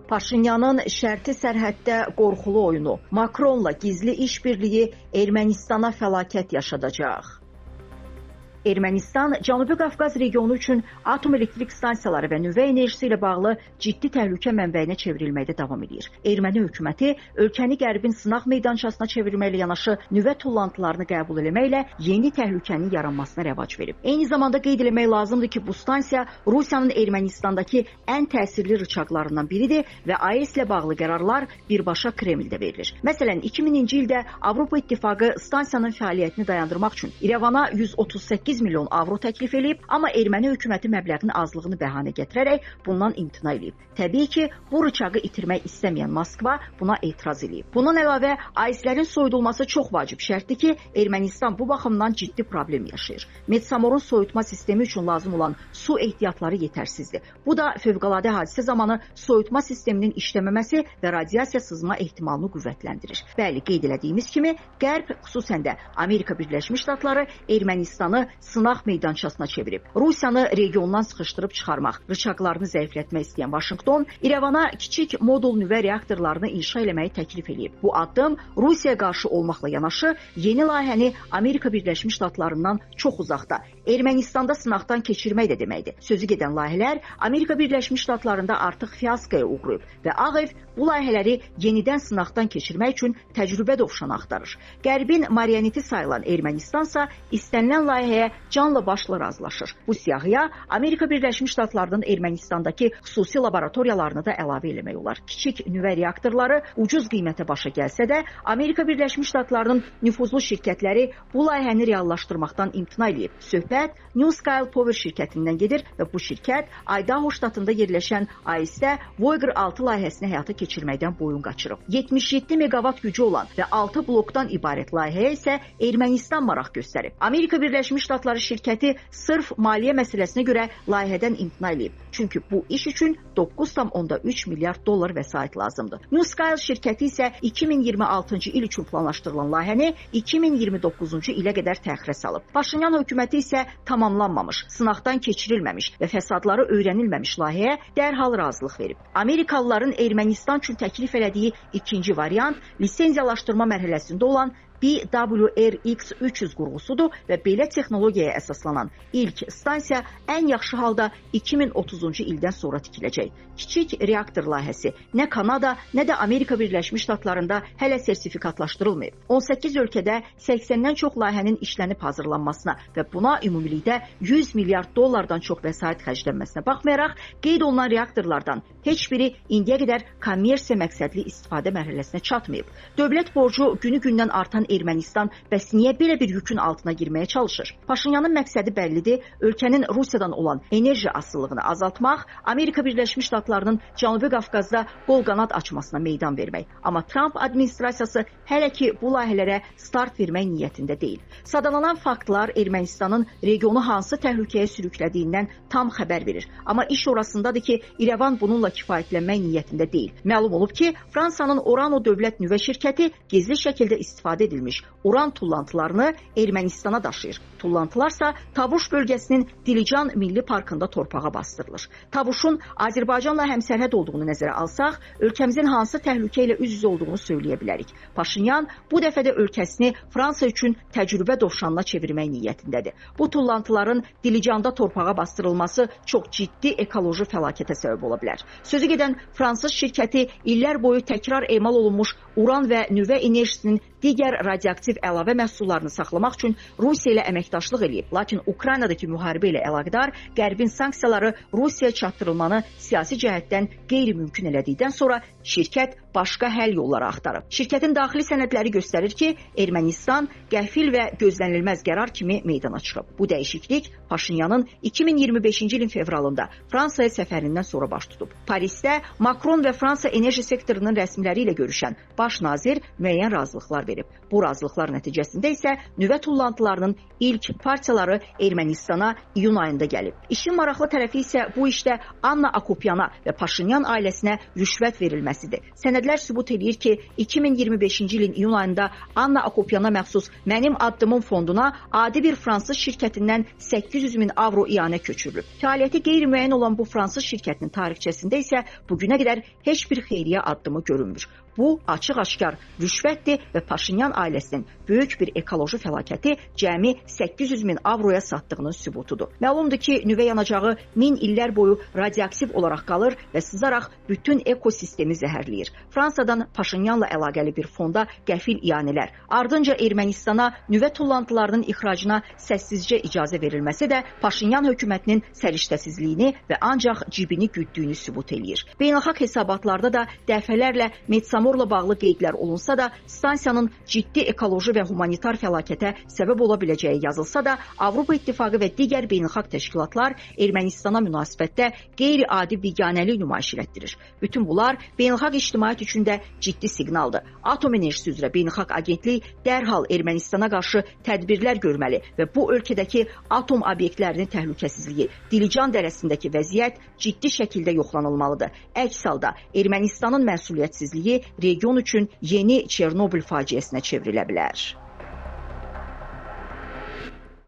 Paşinyanın şərti sərhəddə qorxulu oyunu, Makronla gizli işbirliyi Ermənistana fəlakət yaşadacaq. Ermənistan, Cənubi Qafqaz regionu üçün atom elektrik stansiyaları və nüvə enerjisi ilə bağlı ciddi təhlükə mənbəyinə çevrilməkdə davam edir. Erməni hökuməti ölkəni qərbin sınaq meydançasına çevirməklə yanaşı nüvə tullantılarını qəbul etməklə yeni təhlükənin yaranmasına rəvac verib. Eyni zamanda qeyd etmək lazımdır ki, bu stansiya Rusiyanın Ermənistandakı ən təsirli rıçaqlarından biridir və AES ilə bağlı qərarlar birbaşa Kremldə verilir. Məsələn, 2000-ci ildə Avropa İttifaqı stansiyanın fəaliyyətini dayandırmaq üçün İrəvana 138 milyon avro təklif edib, amma erməni hökuməti məbləğin azlığını bəhanə gətirərək bundan imtina edib. Təbii ki, bu rıçağı itirmək istəməyən Moskva buna etiraz edib. Bundan əlavə, AES-lərin soyudulması çox vacib şərtdir ki, Ermənistan bu baxımdan ciddi problem yaşayır. Metsamorun soyutma sistemi üçün lazım olan su ehtiyatları yetərsizdir. Bu da fövqəladə hadisə zamanı soyutma sisteminin işləməməsi və radiasiya sızma ehtimalını qüvvətləndirir. Bəli, qeyd elədiyimiz kimi, Qərb, xüsusən də Amerika Birləşmiş Ştatları Ermənistanı sınaq meydançasına çevirib. Rusiyanı regiondan sıxışdırıb çıxarmaq, rıçaqlarını zəiflətmək istəyən Vaşinqton İrəvana kiçik modul nüvə reaktorlarını inşa eləməyi təklif edib. Bu addım Rusiyaya qarşı olmaqla yanaşı yeni layihəni Amerika Birləşmiş Ştatlarından çox uzaqda, Ermənistanda sınaqdan keçirmək də deməkdir. Sözü gedən layihələr Amerika Birləşmiş Ştatlarında artıq fiaskoya uğrayıb və Ağ Ev bu layihələri yenidən sınaqdan keçirmək üçün təcrübə dovşanı axtarır. Qərbin marioneti sayılan Ermənistansa istənilən layihəyə canla başla razılaşır. Bu siyahıya Amerika Birləşmiş Ştatlarının Ermənistandakı xüsusi laboratoriyalarını da əlavə eləmək olar. Kiçik nüvə reaktorları ucuz qiymətə başa gəlsə də, Amerika Birləşmiş Ştatlarının nüfuzlu şirkətləri bu layihəni reallaşdırmaqdan imtina edib. Söhbət NuScale Power şirkətindən gedir və bu şirkət Idaho ştatında yerləşən AES-də Voyager 6 layihəsini həyata keçirməkdən boyun qaçırıb. 77 megawatt gücü olan və 6 blokdan ibarət layihəyə isə Ermənistan maraq göstərib. Amerika Birləşmiş Ştatları şirkəti sırf maliyyə məsələsinə görə layihədən imtina edib. Çünki bu iş üçün 9,3 milyard dollar vəsait lazımdır. NuScale şirkəti isə 2026-cı il üçün planlaşdırılan layihəni 2029-cu ilə qədər təxirə salıb. Paşinyan hökuməti isə tamamlanmamış, sınaqdan keçirilməmiş və fəsadları öyrənilməmiş layihəyə dərhal razılıq verib. Amerikalıların Ermənistan üçün təklif elədiyi ikinci variant lisenziyalaşdırma mərhələsində olan BWRX-300 qurğusudur və belə texnologiyaya əsaslanan ilk stansiya ən yaxşı halda 2030-cu ildən sonra tikiləcək. Kiçik reaktor layihəsi nə Kanada, nə də Amerika Birləşmiş Ştatlarında hələ sertifikatlaşdırılmayıb. 18 ölkədə 80-dən çox layihənin işlənib hazırlanmasına və buna ümumilikdə 100 milyard dollardan çox vəsait xərclənməsinə baxmayaraq, qeyd olunan reaktorlardan heç biri indiyə qədər kommersiya məqsədli istifadə mərhələsinə çatmayıb. Dövlət borcu günü-gündən artan Ermənistan bəs niyə belə bir yükün altına girməyə çalışır? Paşinyanın məqsədi bəllidir, ölkənin Rusiyadan olan enerji asılılığını azaltmaq, Amerika Birləşmiş Ştatlarının Cənubi Qafqazda qol-qanad açmasına meydan vermək. Amma Trump administrasiyası hələ ki bu layihələrə start vermək niyyətində deyil. Sadalanan faktlar Ermənistanın regionu hansı təhlükəyə sürüklədiyindən tam xəbər verir. Amma iş orasındadır ki, İrəvan bununla kifayətlənmək niyyətində deyil. Məlum olub ki, Fransanın Orano dövlət nüvə şirkəti gizli şəkildə istifadə edilmiş uran tullantılarını Ermənistana daşıyır. Tullantılarsa Tavuş bölgəsinin Dilican Milli Parkında torpağa bastırılır. Tavuşun Azərbaycanla həmsərhəd olduğunu nəzərə alsaq, ölkəmizin hansı təhlükə ilə üz-üzə olduğunu söyləyə bilərik. Paşinyan bu dəfə də ölkəsini Fransa üçün təcrübə dovşanına çevirmək niyyətindədir. Bu tullantıların Dilicanda torpağa bastırılması çox ciddi ekoloji fəlakətə səbəb ola bilər. Sözü gedən fransız şirkəti illər boyu təkrar emal olunmuş uran və nüvə enerjisinin digər radioaktiv əlavə məhsullarını saxlamaq üçün Rusiya ilə əməkdaşlıq eləyib. Lakin Ukraynadakı müharibə ilə əlaqədar Qərbin sanksiyaları Rusiyaya çatdırılmanı siyasi cəhətdən qeyri-mümkün elədikdən sonra şirkət başqa həll yolları axtarıb. Şirkətin daxili sənədləri göstərir ki, Ermənistan qəfil və gözlənilməz qərar kimi meydana çıxıb. Bu dəyişiklik Paşinyanın 2025-ci ilin fevralında Fransaya səfərindən sonra baş tutub. Parisdə Makron və Fransa enerji sektorunun rəsmiləri ilə görüşən baş nazir müəyyən razılıqlar verib. verib. Bu razılıqlar nəticəsində isə nüvə tullantılarının ilk partiyaları Ermənistana iyun ayında gəlib. İşin maraqlı tərəfi isə bu işdə Anna Akopiana və Paşinyan ailəsinə rüşvət verilməsidir. Sənədlər sübut edir ki, 2025-ci ilin iyun ayında Anna Akopiana məxsus Mənim Addımım fonduna adi bir fransız şirkətindən 800 min avro iyanə köçürülüb. Fəaliyyəti qeyri-müəyyən olan bu fransız şirkətinin tarixçəsində isə bugünə qədər heç bir xeyriyyə addımı görünmür. Bu, açıq-aşkar rüşvətdir və Paşinyan ailəsinin böyük bir ekoloji fəlakəti cəmi 800 min avroya satdığının sübutudur. Məlumdur ki, nüvə yanacağı 1000 illər boyu radioaktiv olaraq qalır və sızaraq bütün ekosistemi zəhərləyir. Fransadan Paşinyanla əlaqəli bir fonda qəfil iyanələr, ardınca Ermənistana nüvə tullantılarının ixracına səssizcə icazə verilməsi də Paşinyan hökumətinin səriştəsizliyini və ancaq cibini güddüyünü sübut eləyir. Beynəlxalq hesabatlarda da dəfələrlə Metsamorla bağlı qeydlər olunsa da, stansiyanın ciddi ekoloji və humanitar fəlakətə səbəb ola biləcəyi yazılsa da, Avropa İttifaqı və digər beynəlxalq təşkilatlar Ermənistana münasibətdə qeyri-adi biganəlik nümayiş etdirir. Bütün bunlar beynəlxalq ictimaiyyət üçün də ciddi siqnaldır. Atom enerjisi üzrə beynəlxalq agentlik dərhal Ermənistana qarşı tədbirlər görməli və bu ölkədəki atom obyektlərinin təhlükəsizliyi, Dilican dərəsindəki vəziyyət ciddi şəkildə yoxlanılmalıdır. Əks halda Ermənistanın məsuliyyətsizliyi region üçün yeni Çernobıl faciəsinə çevrilə bilər.